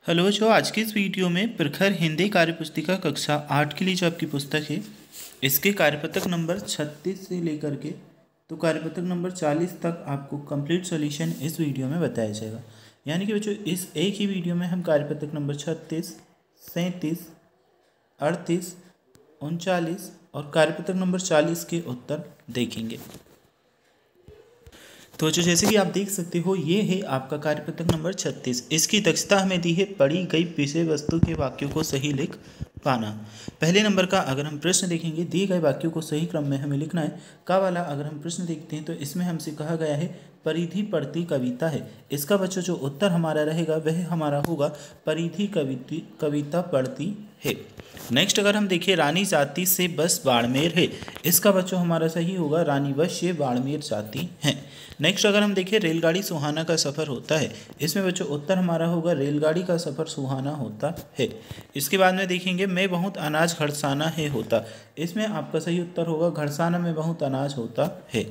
Hello जो आज की इस वीडियो में प्रखर हिंदी कार्यपुस्तिका कक्षा 8 के लिए जो आपकी पुस्तक है इसके कार्यपत्रक नंबर 36 से लेकर के तो कार्यपत्रक नंबर 40 तक आपको कंप्लीट सॉल्यूशन इस वीडियो में बताया जाएगा। यानी कि बच्चों इस एक ही वीडियो में हम कार्यपत्रक नंबर 36, 37, 38, 39 और कार्यपत्रक नंबर 40 के उत्तर देखेंगे। तो जो जैसे कि आप देख सकते हो ये है आपका कार्यपत्रक नंबर 36। इसकी दक्षता हमें दी है पढ़ी गई विषय वस्तु के वाक्यों को सही लिख पाना। पहले नंबर का अगर हम प्रश्न देखेंगे, दिए गए वाक्यों को सही क्रम में हमें लिखना है। का वाला अगर हम प्रश्न देखते हैं तो इसमें हमसे कहा गया है परिधि पढ़ती कविता है। इसका बच्चों जो उत्तर हमारा रहेगा वह हमारा होगा परिधि कविता पढ़ती है। नेक्स्ट अगर हम देखिए रानी जाति से बस बाड़मेर है। इसका बच्चों हमारा सही होगा रानी बस ये बाड़मेर जाती हैं। नेक्स्ट अगर हम देखिए रेलगाड़ी सुहाना का सफ़र होता है। इसमें बच्चों उत्तर हमारा होगा रेलगाड़ी का सफ़र सुहाना होता है। इसके बाद में देखेंगे मैं बहुत अनाज घड़साना है होता। इसमें आपका सही उत्तर होगा घड़साना में बहुत अनाज होता है,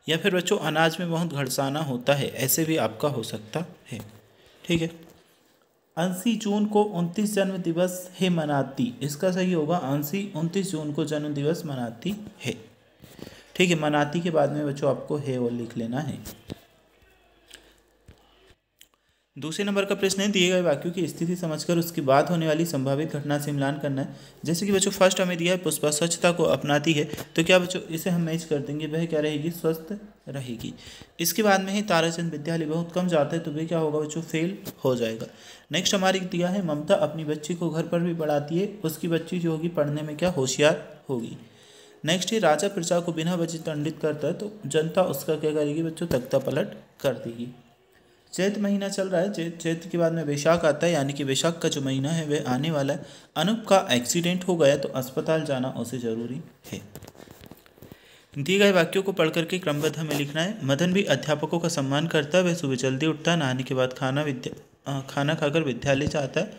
या फिर बच्चों अनाज में बहुत घड़साना होता है, ऐसे भी आपका हो सकता है। ठीक है। 29 जून को 29 जन्म दिवस है मनाती। इसका सही होगा 29 जून को जन्म दिवस मनाती है। ठीक है, मनाती के बाद में बच्चों आपको है और लिख लेना है। दूसरे नंबर का प्रश्न है दिए गए वाक्यों की स्थिति समझकर उसके बाद होने वाली संभावित घटना से मिलान करना है। जैसे कि बच्चों फर्स्ट हमें दिया है पुष्पा स्वच्छता को अपनाती है, तो क्या बच्चों इसे हम मैच कर देंगे, वह क्या रहेगी स्वस्थ रहेगी। इसके बाद में ही ताराचंद विद्यालय बहुत कम जाता है, तो वह क्या होगा बच्चों फेल हो जाएगा। नेक्स्ट हमारी दिया है ममता अपनी बच्ची को घर पर भी पढ़ाती है, उसकी बच्ची जो होगी पढ़ने में क्या होशियार होगी। नेक्स्ट ही राजा प्रजा को बिना वजह दंडित करता है, तो जनता उसका क्या करेगी बच्चों तख्ता पलट कर देगी। चैत्र महीना चल रहा है, चैत्र के बाद में वैशाख आता है, यानी कि वैशाख का जो महीना है वह आने वाला है। अनूप का एक्सीडेंट हो गया तो अस्पताल जाना उसे जरूरी है। दिए गए वाक्यों को पढ़ करके क्रमबद्ध हमें लिखना है। मदन भी अध्यापकों का सम्मान करता है, वह सुबह जल्दी उठता है, नहाने के बाद खाना खाकर विद्यालय जाता है।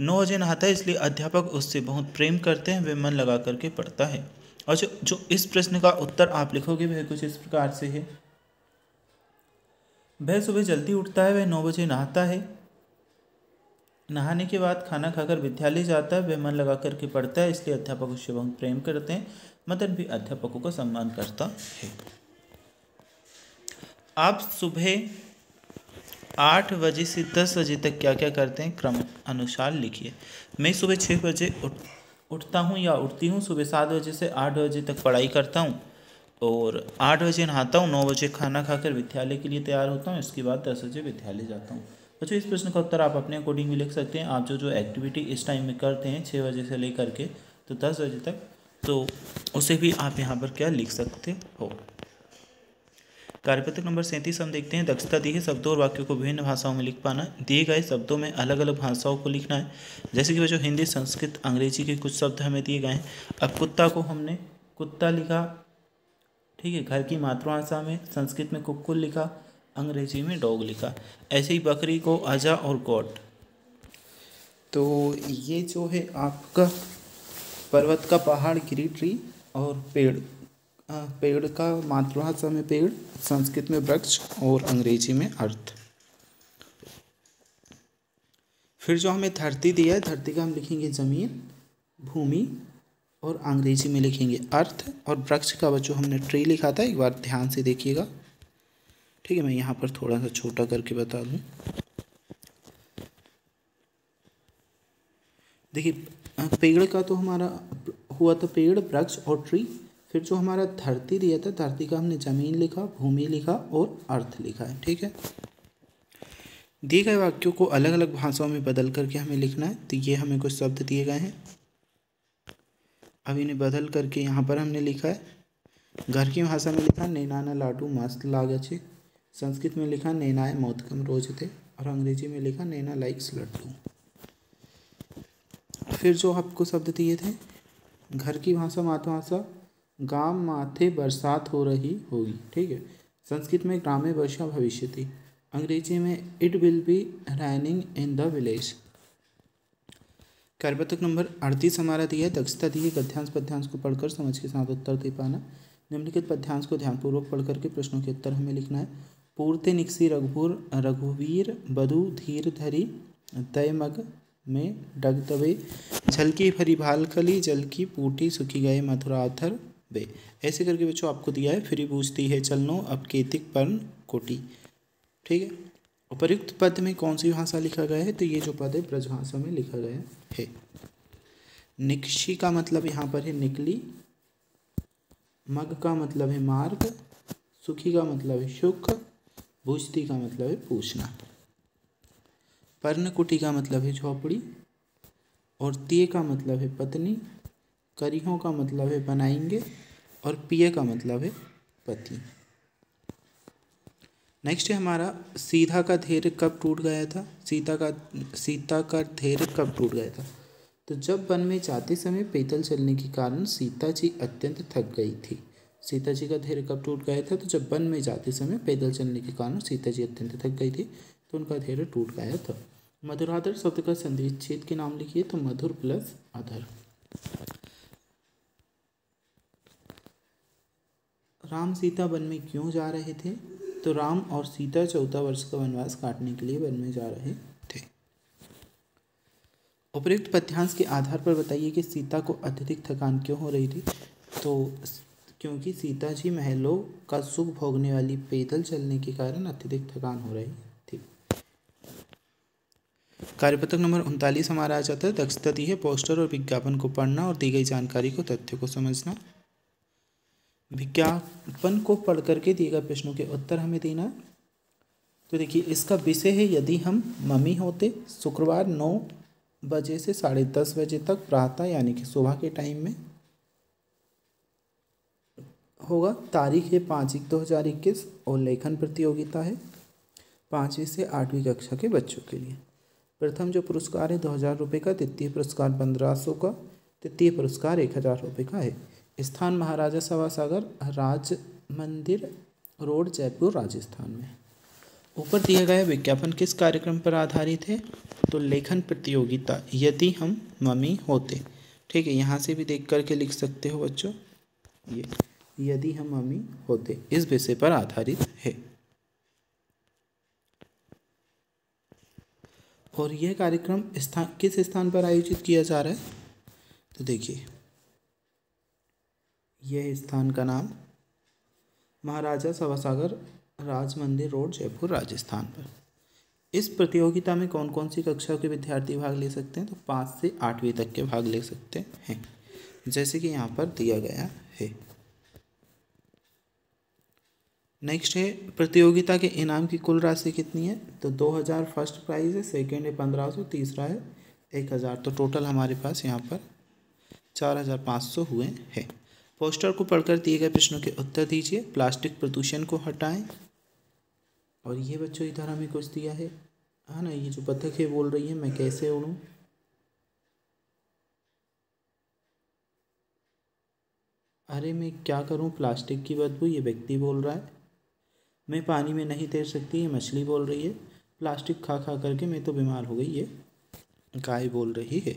9 बजे नहाता है, इसलिए अध्यापक उससे बहुत प्रेम करते हैं, वह मन लगा करके पढ़ता है। और जो इस प्रश्न का उत्तर आप लिखोगे वह कुछ इस प्रकार से है। वह सुबह जल्दी उठता है, वह 9 बजे नहाता है, नहाने के बाद खाना खाकर विद्यालय जाता है, वह मन लगा करके पढ़ता है, इसलिए अध्यापक उससे बहुत प्रेम करते हैं। मदन भी अध्यापकों का सम्मान करता है। आप सुबह 8 बजे से 10 बजे तक क्या क्या करते हैं क्रम अनुसार लिखिए। मैं सुबह 6 बजे उठता हूँ या उठती हूँ, सुबह 7 बजे से 8 बजे तक पढ़ाई करता हूँ और 8 बजे नहाता हूँ, 9 बजे खाना खाकर विद्यालय के लिए तैयार होता हूँ, इसके बाद 10 बजे विद्यालय जाता हूँ। बच्चों इस प्रश्न का उत्तर आप अपने अकॉर्डिंग भी लिख सकते हैं। आप जो एक्टिविटी इस टाइम में करते हैं 6 बजे से लेकर के तो 10 बजे तक, तो उसे भी आप यहाँ पर क्या लिख सकते हो। कार्यपत्रक नंबर 37 हम देखते हैं। दक्षता दी है शब्दों और वाक्यों को विभिन्न भाषाओं में लिख पाना। दिए गए शब्दों में अलग अलग भाषाओं को लिखना है। जैसे कि बच्चों हिंदी, संस्कृत, अंग्रेजी के कुछ शब्द हमें दिए गए हैं। अब कुत्ता को हमने कुत्ता लिखा, ठीक है, घर की मातृभाषा में, संस्कृत में कुक्कुल लिखा, अंग्रेजी में डॉग लिखा। ऐसे ही बकरी को अजा और गोट। तो ये जो है आपका पर्वत का पहाड़ गिरी ट्री, और पेड़ का मातृभाषा में पेड़, संस्कृत में वृक्ष और अंग्रेजी में अर्थ। फिर जो हमें धरती दिया है, धरती का हम लिखेंगे जमीन, भूमि, और अंग्रेजी में लिखेंगे अर्थ। और वृक्ष का बच्चों हमने ट्री लिखा था, एक बार ध्यान से देखिएगा। ठीक है, मैं यहाँ पर थोड़ा सा छोटा करके बता दूँ। देखिए पेड़ का तो हमारा हुआ था पेड़, वृक्ष और ट्री। फिर जो हमारा धरती दिया था, धरती का हमने जमीन लिखा, भूमि लिखा और अर्थ लिखा है। ठीक है, दिए गए वाक्यों को अलग अलग भाषाओं में बदल करके हमें लिखना है। तो ये हमें कुछ शब्द दिए गए हैं, अब इन्हें बदल करके यहाँ पर हमने लिखा है। घर की भाषा में लिखा नैनाना लाडू मस्त लागछे, संस्कृत में लिखा नैनाय मोदकम रोजते, और अंग्रेजी में लिखा नैना लाइक्स लड्डू। फिर जो आपको शब्द दिए थे, घर की भाषा मातृभाषा गाम माथे बरसात हो रही होगी। ठीक है, संस्कृत में ग्रामे वर्षा भविष्यति, अंग्रेजी में it will be raining in the village. कार्यपत्रक नंबर 38 हमारा दिया है। दक्षता दी है गद्यांश पद्यांश को पढ़कर समझ के साथ उत्तर दे पाना। निम्नलिखित पद्यांश को ध्यानपूर्वक पढ़ करके प्रश्नों के उत्तर हमें लिखना है। पूर्ते निकसी रघुवीर बधु धीर धरी तय मग में डग दबे, झलकी भरी भाल खली, जल की पूटी सुखी गए मधुराधर बे। ऐसे करके बच्चों आपको दिया है। फिर पूछती है चलनो अब केतिक पर्ण कोटि। ठीक है। उपर्युक्त पद में कौन सी भाषा लिखा गया है? तो ये जो पद है ब्रजभाषा में लिखा गया है। निक्षी का मतलब यहाँ पर है निकली, मग का मतलब है मार्ग, सुखी का मतलब है सुख, भूजती का मतलब है पूछना, पर्णकुटी का मतलब है झोपड़ी, और तिय का मतलब है पत्नी, करिहों का मतलब है बनाएंगे, और पिय का मतलब है पति। नेक्स्ट है हमारा सीता का धैर्य कब टूट गया था? सीता का धैर्य कब टूट गया था? तो जब वन में जाते समय पैदल चलने के कारण सीता जी अत्यंत थक गई थी। सीता जी का धैर्य कब टूट गया था? तो जब वन में जाते समय पैदल चलने के कारण सीता जी अत्यंत थक गई थी, तो उनका धैर्य टूट गया था। मधुराधर शब्द का संधि छेद के नाम लिखिए। तो मधुर प्लस अधर। राम सीता वन में क्यों जा रहे थे? तो राम और सीता 14 वर्ष का वनवास काटने के लिए वन में जा रहे थे। उपयुक्त पद्यांश के आधार पर बताइए कि सीता को अत्यधिक थकान क्यों हो रही थी? तो क्योंकि सीता जी महलों का सुख भोगने वाली पैदल चलने के कारण अत्यधिक थकान हो रही थी। कार्यपत्रक नंबर 39 हमारा आ जाता है। दक्षता दी है पोस्टर और विज्ञापन को पढ़ना और दी गई जानकारी को तथ्य को समझना। विज्ञापन को पढ़ करके दिए गए प्रश्नों के उत्तर हमें देना। तो देखिए इसका विषय है यदि हम मम्मी होते। शुक्रवार 9 बजे से 10:30 बजे तक प्रातः यानी कि सुबह के टाइम में होगा। तारीख है 5/1/2021 और लेखन प्रतियोगिता है 5वीं से 8वीं कक्षा के बच्चों के लिए। प्रथम जो पुरस्कार है 2000 रुपये का, द्वितीय पुरस्कार 1500 का, तृतीय पुरस्कार 1000 रुपये का है। स्थान महाराजा सभा सागर, राज मंदिर रोड, जयपुर, राजस्थान में। ऊपर दिया गया विज्ञापन किस कार्यक्रम पर आधारित है? तो लेखन प्रतियोगिता यदि हम मम्मी होते। ठीक है, यहाँ से भी देख करके लिख सकते हो बच्चों, ये यदि हम मम्मी होते इस विषय पर आधारित है। और यह कार्यक्रम किस स्थान पर आयोजित किया जा रहा है? तो देखिए यह स्थान का नाम महाराजा सभासागर, राज मंदिर रोड, जयपुर, राजस्थान पर। इस प्रतियोगिता में कौन कौन सी कक्षा के विद्यार्थी भाग ले सकते हैं? तो 5 से 8वीं तक के भाग ले सकते हैं, जैसे कि यहाँ पर दिया गया है। नेक्स्ट है प्रतियोगिता के इनाम की कुल राशि कितनी है? तो 2000 फर्स्ट प्राइज है, सेकेंड है 1500, तीसरा है 1000। तो टोटल हमारे पास यहाँ पर 4500 हुए हैं। पोस्टर को पढ़कर दिए गए प्रश्नों के उत्तर दीजिए। प्लास्टिक प्रदूषण को हटाएं। और ये बच्चों इधर हमें कुछ दिया है ना, ये जो बतख है बोल रही है मैं कैसे उड़ूं। अरे मैं क्या करूं, प्लास्टिक की बदबू, ये व्यक्ति बोल रहा है। मैं पानी में नहीं तैर सकती, ये मछली बोल रही है। प्लास्टिक खा खा करके मैं तो बीमार हो गई, ये गाय बोल रही है।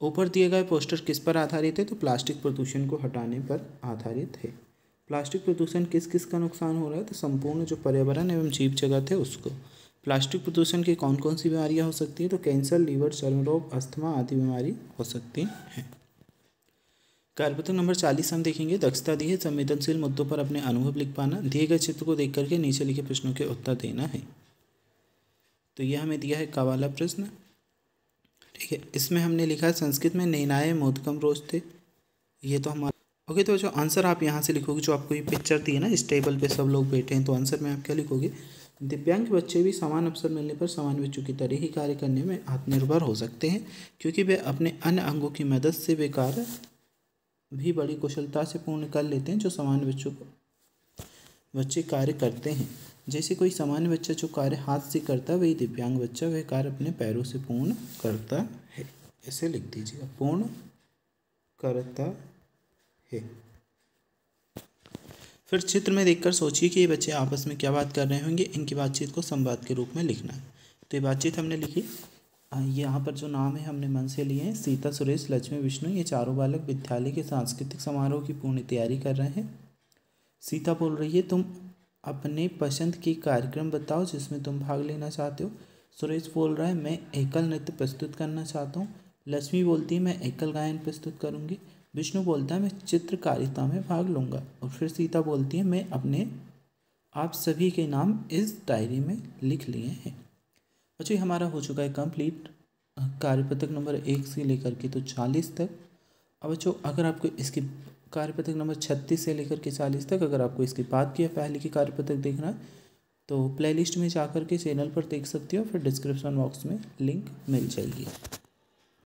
ऊपर दिए गए पोस्टर किस पर आधारित है? तो प्लास्टिक प्रदूषण को हटाने पर आधारित है। प्लास्टिक प्रदूषण किस किस का नुकसान हो रहा है? तो संपूर्ण जो पर्यावरण एवं जीव जगत है उसको। प्लास्टिक प्रदूषण की कौन कौन सी बीमारियां हो सकती हैं? तो कैंसर, लीवर, चर्म रोग, अस्थमा आदि बीमारी हो सकती हैं। कार्यपत्रक नंबर 40 हम देखेंगे। दक्षता दी है संवेदनशील मुद्दों पर अपने अनुभव लिख पाना। दिए गए चित्र को देख करके नीचे लिखे प्रश्नों के उत्तर देना है। तो यह हमें दिया है कवाला प्रश्न। ठीक है, इसमें हमने लिखा है संस्कृत में नैनाय मोदकम रोचते। ये तो हमारा ओके। तो जो आंसर आप यहाँ से लिखोगे, जो आपको ये पिक्चर दी है ना, इस टेबल पे सब लोग बैठे हैं, तो आंसर में आप क्या लिखोगे? दिव्यांग बच्चे भी समान अवसर मिलने पर समान बच्चों की तरह ही कार्य करने में आत्मनिर्भर हो सकते हैं, क्योंकि वे अपने अन्य अंगों की मदद से वे कार्य भी बड़ी कुशलता से पूर्ण कर लेते हैं जो सामान्य बच्चे कार्य करते हैं। जैसे कोई सामान्य बच्चा जो कार्य हाथ से करता है, वही दिव्यांग बच्चा वह कार्य अपने पैरों से पूर्ण करता है। ऐसे लिख दीजिएगा, पूर्ण करता है। फिर चित्र में देखकर सोचिए कि ये बच्चे आपस में क्या बात कर रहे होंगे। इनकी बातचीत को संवाद के रूप में लिखना है। तो ये बातचीत हमने लिखी। यहाँ पर जो नाम है हमने मन से लिए हैं। सीता, सुरेश, लक्ष्मी, विष्णु, ये चारों बालक विद्यालय के सांस्कृतिक समारोह की पूर्ण तैयारी कर रहे हैं। सीता बोल रही है तुम अपने पसंद की कार्यक्रम बताओ जिसमें तुम भाग लेना चाहते हो। सुरेश बोल रहा है मैं एकल नृत्य प्रस्तुत करना चाहता हूँ। लक्ष्मी बोलती है मैं एकल गायन प्रस्तुत करूँगी। विष्णु बोलता है मैं चित्रकारिता में भाग लूँगा। और फिर सीता बोलती है मैं अपने आप सभी के नाम इस डायरी में लिख लिए हैं। बच्चों हमारा हो चुका है कंप्लीट कार्यपत्रक नंबर 1 से लेकर के तो 40 तक। अब बच्चों अगर आपको इसकी कार्यपत्रक नंबर 36 से लेकर के 40 तक अगर आपको इसके बाद की या पहले की कार्यपत्रक देखना है तो प्लेलिस्ट में जाकर के चैनल पर देख सकते हो, फिर डिस्क्रिप्शन बॉक्स में लिंक मिल जाएगी।